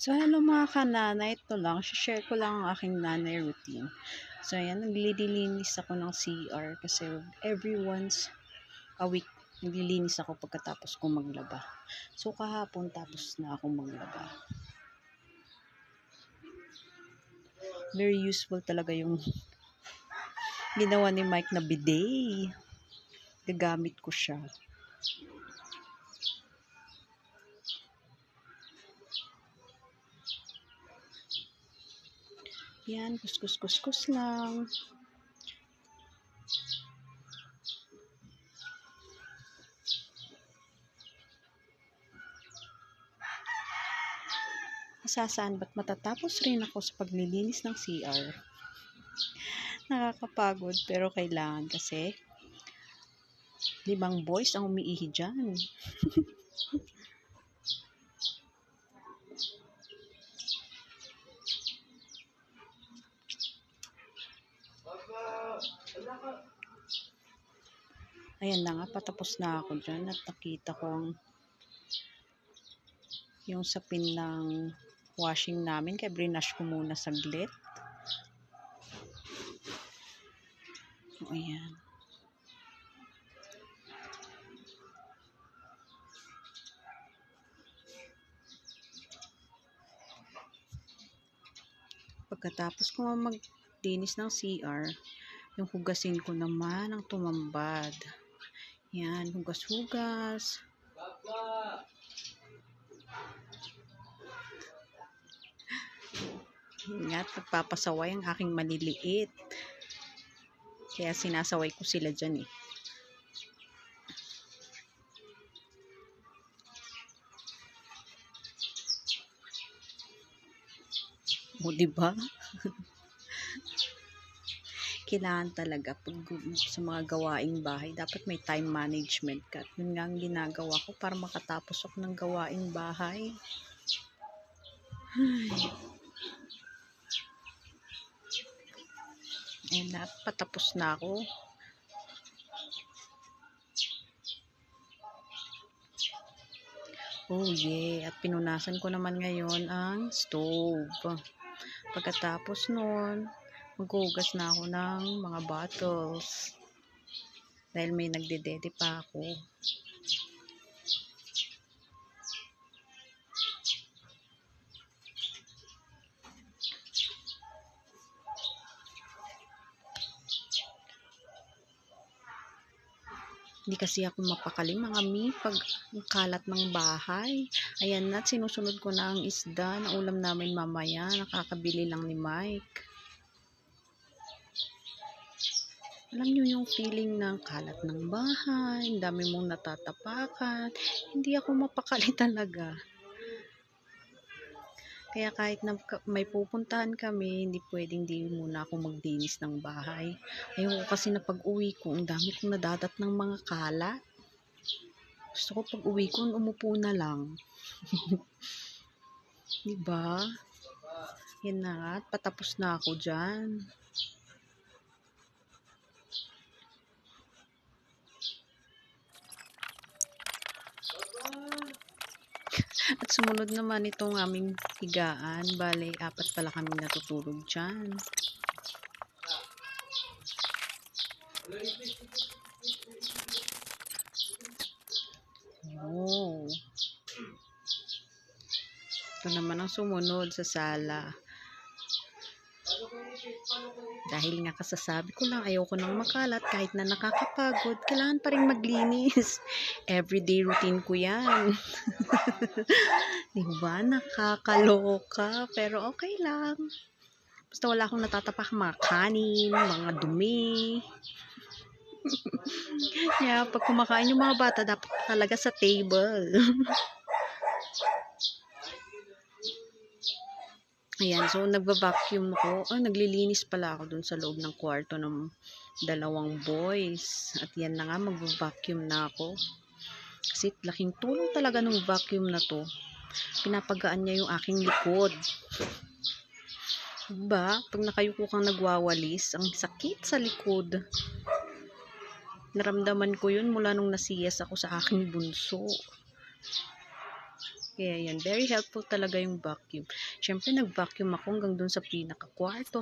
So, hello mga kananay, ito lang, share ko lang ang aking nanay routine. So, ayan, naglilinis ako ng CR kasi every once a week, naglilinis ako pagkatapos ko maglaba. So, kahapon tapos na ako maglaba. Very useful talaga yung ginawa ni Mike na bidet. Gagamit ko siya. Yan, kuskus lang. Masasaan ba't matatapos rin ako sa paglilinis ng CR. Nakakapagod pero kailangan kasi 5 boys ang umiihi dyan. Ayan na nga, patapos na ako dyan at nakita ko yung sapin ng washing namin kaya brinash ko muna saglit. O, ayan. Pagkatapos ko maglinis ng CR, yung hugasin ko naman ang tumambad. Yan, hugas-hugas. Ingat, nagpapasaway ang aking maliliit. Kaya sinasaway ko sila dyan eh. O, diba? Kailangan talaga pag sa mga gawaing bahay, dapat may time management ka. Yun nga ang ginagawa ko para makatapos ako ng gawaing bahay. Ay. Ayun na, patapos na ako. Oh yeah, at pinunasan ko naman ngayon ang stove. Pagkatapos nun, maghugas na ako ng mga bottles. Dahil may nagdedede pa ako. Hindi kasi ako mapakali mga mi pag kalat ng bahay. Ayan na, sinusunod ko na ang isda na ulam namin mamaya. Nakakabili lang ni Mike. Alam niyo yung feeling ng kalat ng bahay, ang dami mong natatapakan. Hindi ako mapakali talaga. Kaya kahit na may pupuntahan kami, hindi pwedeng di muna ako maglinis ng bahay. Ayoko kasi na pag-uwi ko, ang dami kong nadadat ng mga kalat. Gusto ko pag-uwi ko, umupo na lang. Diba? Yan na nga, patapos na ako dyan. At sumunod naman itong aming higaan. Bale, 4 pala kami natutulog dyan. Oh. Ito naman ang sumunod sa sala. Dahil nga kasasabi ko lang, ayoko nang makalat kahit na nakakapagod. Kailangan pa rin maglinis. Everyday routine ko yan. Diba? Nakakaloka. Pero okay lang. Basta wala akong natatapak mga kanin, mga dumi. Kaya pag kumakain yung mga bata, dapat talaga sa table. Ayan, so nagva-vacuum ako. Naglilinis pala ako dun sa loob ng kwarto ng 2 boys. At yan na nga, magva-vacuum na ako. Kasi laking tulong talaga ng vacuum na to. Pinapagaan niya yung aking likod. Diba? Pag nakayuko kang nagwawalis, ang sakit sa likod. Naramdaman ko yun mula nung nasiyas ako sa aking bunso. Kaya yan, very helpful talaga yung vacuum. Siyempre, nag-vacuum ako hanggang dun sa pinaka-kwarto,